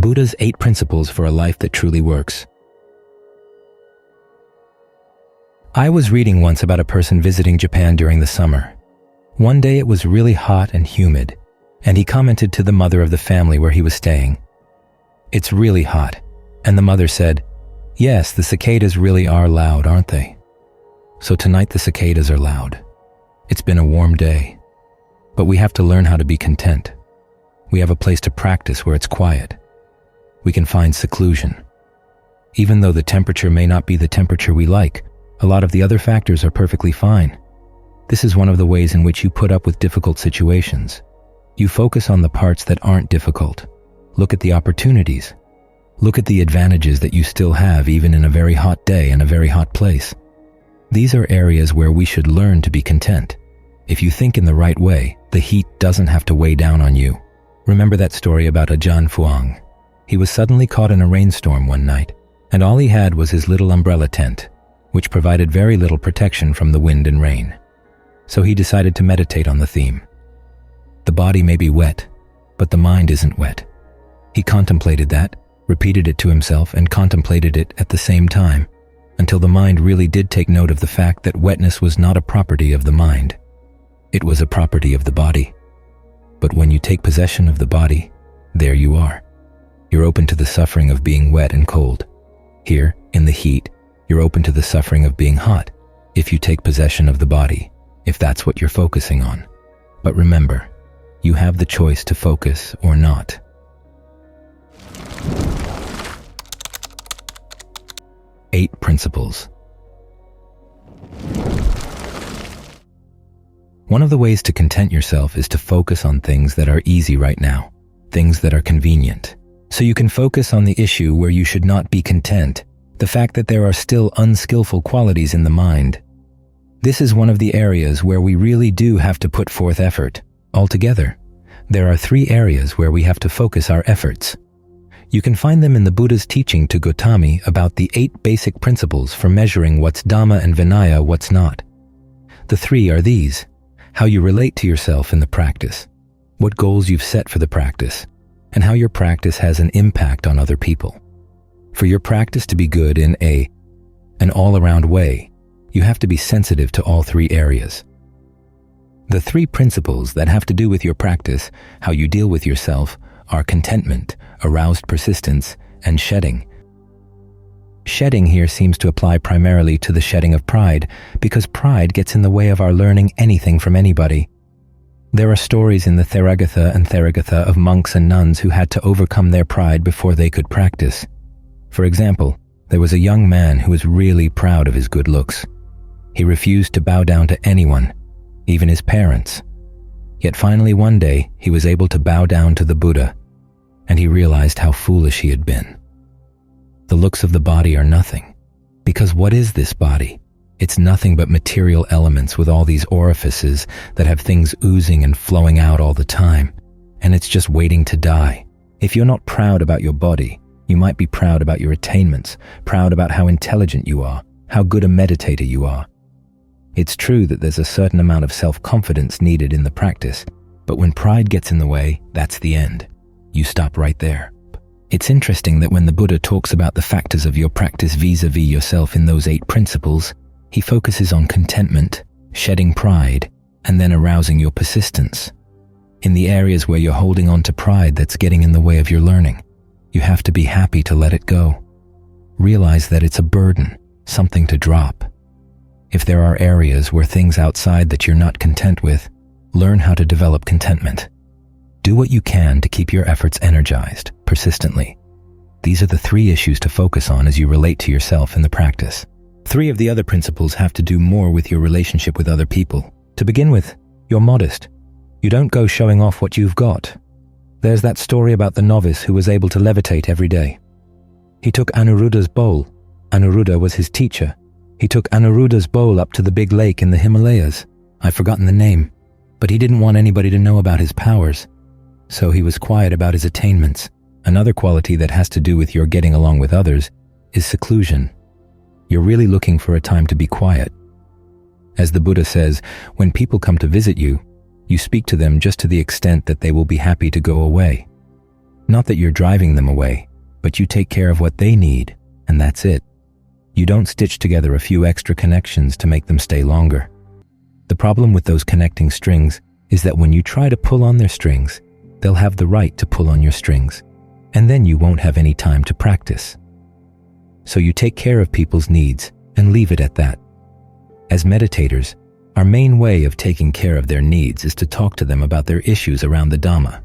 Buddha's 8 principles for a life that truly works. I was reading once about a person visiting Japan during the summer. One day it was really hot and humid, and he commented to the mother of the family where he was staying, "It's really hot." And the mother said, "Yes, the cicadas really are loud, aren't they?" So tonight the cicadas are loud. It's been a warm day, but we have to learn how to be content. We have a place to practice where it's quiet. We can find seclusion. Even though the temperature may not be the temperature we like, a lot of the other factors are perfectly fine. This is one of the ways in which you put up with difficult situations. You focus on the parts that aren't difficult. Look at the opportunities. Look at the advantages that you still have even in a very hot day and a very hot place. These are areas where we should learn to be content. If you think in the right way, the heat doesn't have to weigh down on you. Remember that story about Ajahn Fuang? He was suddenly caught in a rainstorm one night, and all he had was his little umbrella tent, which provided very little protection from the wind and rain. So he decided to meditate on the theme. The body may be wet, but the mind isn't wet. He contemplated that, repeated it to himself, and contemplated it at the same time, until the mind really did take note of the fact that wetness was not a property of the mind. It was a property of the body. But when you take possession of the body, there you are. You're open to the suffering of being wet and cold. Here, in the heat, you're open to the suffering of being hot, if you take possession of the body, if that's what you're focusing on. But remember, you have the choice to focus or not. Eight principles. One of the ways to content yourself is to focus on things that are easy right now, things that are convenient. So you can focus on the issue where you should not be content, the fact that there are still unskillful qualities in the mind. This is one of the areas where we really do have to put forth effort. Altogether, there are 3 areas where we have to focus our efforts. You can find them in the Buddha's teaching to Gautami about the 8 basic principles for measuring what's Dhamma and Vinaya, what's not. The 3 are these: how you relate to yourself in the practice, what goals you've set for the practice, and how your practice has an impact on other people. For your practice to be good in an all-around way, you have to be sensitive to all 3 areas. The 3 principles that have to do with your practice, how you deal with yourself, are contentment, aroused persistence, and shedding. Shedding here seems to apply primarily to the shedding of pride, because pride gets in the way of our learning anything from anybody. There are stories in the Theragatha and Theragatha of monks and nuns who had to overcome their pride before they could practice. For example, there was a young man who was really proud of his good looks. He refused to bow down to anyone, even his parents. Yet finally one day, he was able to bow down to the Buddha, and he realized how foolish he had been. The looks of the body are nothing, because what is this body? It's nothing but material elements with all these orifices that have things oozing and flowing out all the time, and it's just waiting to die. If you're not proud about your body, you might be proud about your attainments, proud about how intelligent you are, how good a meditator you are. It's true that there's a certain amount of self-confidence needed in the practice, but when pride gets in the way, that's the end. You stop right there. It's interesting that when the Buddha talks about the factors of your practice vis-a-vis yourself in those 8 principles, he focuses on contentment, shedding pride, and then arousing your persistence. In the areas where you're holding on to pride that's getting in the way of your learning, you have to be happy to let it go. Realize that it's a burden, something to drop. If there are areas where things outside that you're not content with, learn how to develop contentment. Do what you can to keep your efforts energized, persistently. These are the 3 issues to focus on as you relate to yourself in the practice. 3 of the other principles have to do more with your relationship with other people. To begin with, you're modest. You don't go showing off what you've got. There's that story about the novice who was able to levitate every day. He took Anuruddha's bowl. Anuruddha was his teacher. He took Anuruddha's bowl up to the big lake in the Himalayas. I've forgotten the name, but he didn't want anybody to know about his powers. So he was quiet about his attainments. Another quality that has to do with your getting along with others is seclusion. You're really looking for a time to be quiet. As the Buddha says, when people come to visit you, you speak to them just to the extent that they will be happy to go away. Not that you're driving them away, but you take care of what they need, and that's it. You don't stitch together a few extra connections to make them stay longer. The problem with those connecting strings is that when you try to pull on their strings, they'll have the right to pull on your strings, and then you won't have any time to practice. So you take care of people's needs and leave it at that. As meditators, our main way of taking care of their needs is to talk to them about their issues around the Dhamma.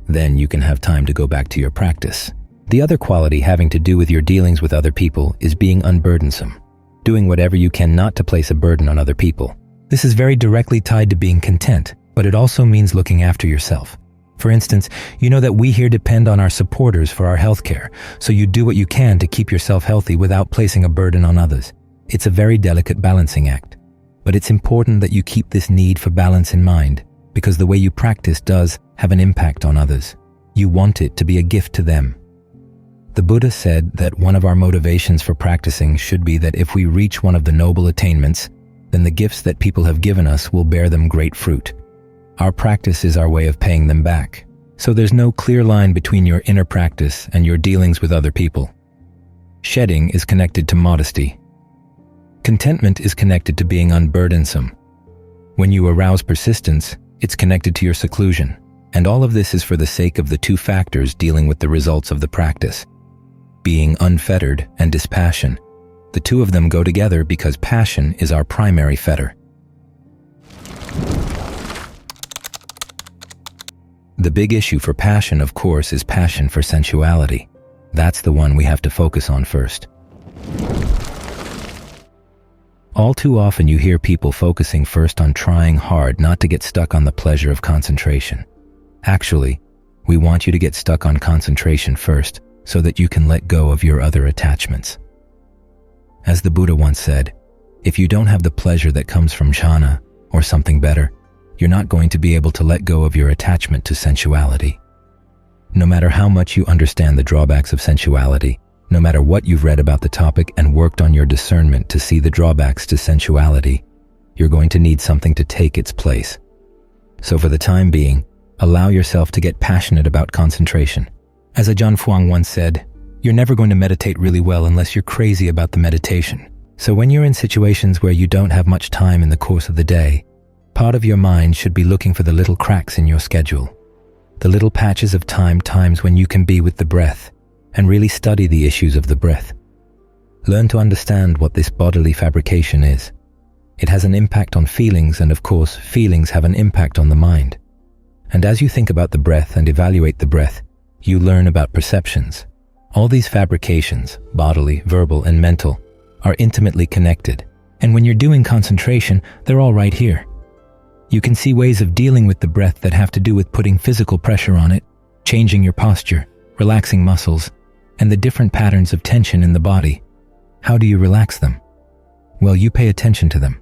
Then you can have time to go back to your practice. The other quality having to do with your dealings with other people is being unburdensome, doing whatever you can not to place a burden on other people. This is very directly tied to being content, but it also means looking after yourself. For instance, you know that we here depend on our supporters for our healthcare, so you do what you can to keep yourself healthy without placing a burden on others. It's a very delicate balancing act, but it's important that you keep this need for balance in mind, because the way you practice does have an impact on others. You want it to be a gift to them. The Buddha said that one of our motivations for practicing should be that if we reach one of the noble attainments, then the gifts that people have given us will bear them great fruit. Our practice is our way of paying them back. So there's no clear line between your inner practice and your dealings with other people. Shedding is connected to modesty. Contentment is connected to being unburdensome. When you arouse persistence, it's connected to your seclusion. And all of this is for the sake of the two factors dealing with the results of the practice. Being unfettered and dispassion. The two of them go together because passion is our primary fetter. The big issue for passion, of course, is passion for sensuality. That's the one we have to focus on first. All too often you hear people focusing first on trying hard not to get stuck on the pleasure of concentration. Actually, we want you to get stuck on concentration first so that you can let go of your other attachments. As the Buddha once said, if you don't have the pleasure that comes from jhana or something better, you're not going to be able to let go of your attachment to sensuality. No matter how much you understand the drawbacks of sensuality, no matter what you've read about the topic and worked on your discernment to see the drawbacks to sensuality, you're going to need something to take its place. So for the time being, allow yourself to get passionate about concentration. As Ajahn Fuang once said, you're never going to meditate really well unless you're crazy about the meditation. So when you're in situations where you don't have much time in the course of the day, part of your mind should be looking for the little cracks in your schedule, the little patches of times when you can be with the breath and really study the issues of the breath. Learn to understand what this bodily fabrication is. It has an impact on feelings, and of course, feelings have an impact on the mind. And as you think about the breath and evaluate the breath, you learn about perceptions. All these fabrications, bodily, verbal, and mental, are intimately connected. And when you're doing concentration, they're all right here. You can see ways of dealing with the breath that have to do with putting physical pressure on it, changing your posture, relaxing muscles, and the different patterns of tension in the body. How do you relax them? Well, you pay attention to them.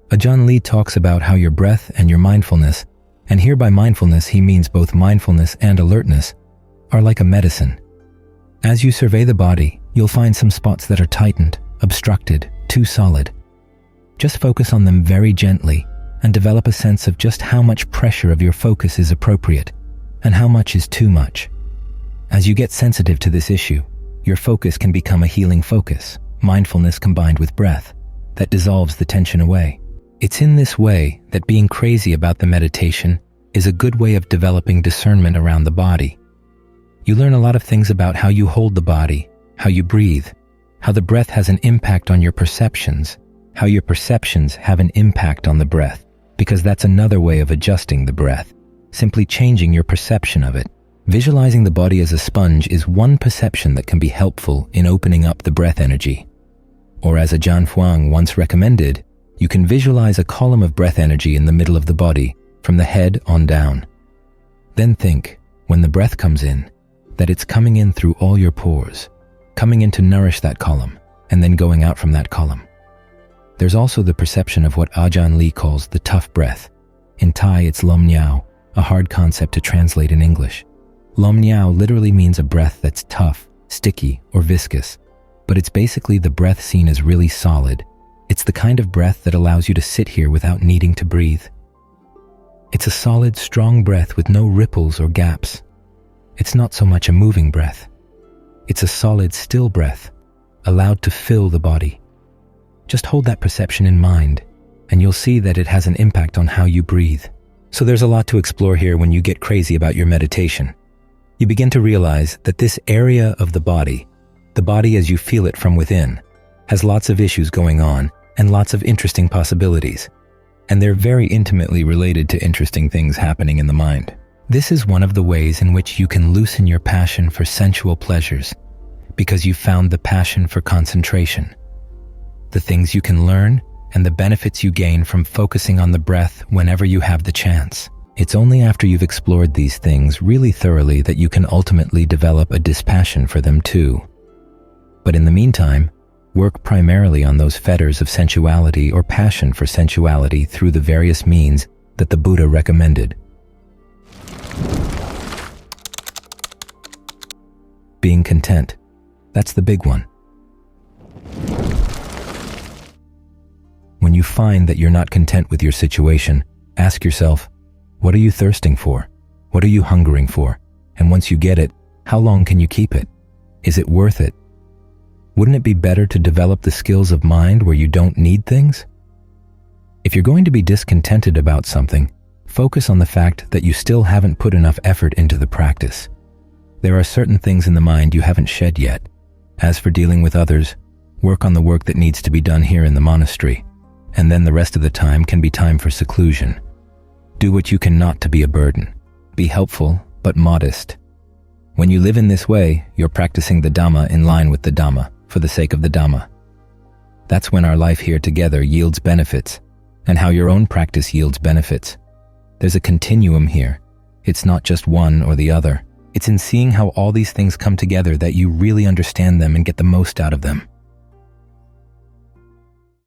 Ajahn Lee talks about how your breath and your mindfulness, and here by mindfulness he means both mindfulness and alertness, are like a medicine. As you survey the body, you'll find some spots that are tightened, obstructed, too solid. Just focus on them very gently and develop a sense of just how much pressure of your focus is appropriate and how much is too much. As you get sensitive to this issue, your focus can become a healing focus, mindfulness combined with breath, that dissolves the tension away. It's in this way that being crazy about the meditation is a good way of developing discernment around the body. You learn a lot of things about how you hold the body, how you breathe, how the breath has an impact on your perceptions, how your perceptions have an impact on the breath, because that's another way of adjusting the breath, simply changing your perception of it. Visualizing the body as a sponge is one perception that can be helpful in opening up the breath energy. Or as Ajahn Fuang once recommended, you can visualize a column of breath energy in the middle of the body, from the head on down. Then think, when the breath comes in, that it's coming in through all your pores, coming in to nourish that column, and then going out from that column. There's also the perception of what Ajahn Lee calls the tough breath. In Thai, it's lom nyao, a hard concept to translate in English. Lom nyao literally means a breath that's tough, sticky, or viscous, but it's basically the breath seen as really solid. It's the kind of breath that allows you to sit here without needing to breathe. It's a solid, strong breath with no ripples or gaps. It's not so much a moving breath. It's a solid, still breath, allowed to fill the body. Just hold that perception in mind, and you'll see that it has an impact on how you breathe. So there's a lot to explore here when you get crazy about your meditation. You begin to realize that this area of the body as you feel it from within, has lots of issues going on and lots of interesting possibilities. And they're very intimately related to interesting things happening in the mind. This is one of the ways in which you can loosen your passion for sensual pleasures, because you've found the passion for concentration. The things you can learn and the benefits you gain from focusing on the breath whenever you have the chance. It's only after you've explored these things really thoroughly that you can ultimately develop a dispassion for them too. But in the meantime, work primarily on those fetters of sensuality or passion for sensuality through the various means that the Buddha recommended. Being content. That's the big one. When you find that you're not content with your situation, ask yourself, what are you thirsting for? What are you hungering for? And once you get it, how long can you keep it? Is it worth it? Wouldn't it be better to develop the skills of mind where you don't need things? If you're going to be discontented about something, focus on the fact that you still haven't put enough effort into the practice. There are certain things in the mind you haven't shed yet. As for dealing with others, work on the work that needs to be done here in the monastery, and then the rest of the time can be time for seclusion. Do what you can not to be a burden. Be helpful, but modest. When you live in this way, you're practicing the Dhamma in line with the Dhamma, for the sake of the Dhamma. That's when our life here together yields benefits, and how your own practice yields benefits. There's a continuum here. It's not just one or the other. It's in seeing how all these things come together that you really understand them and get the most out of them.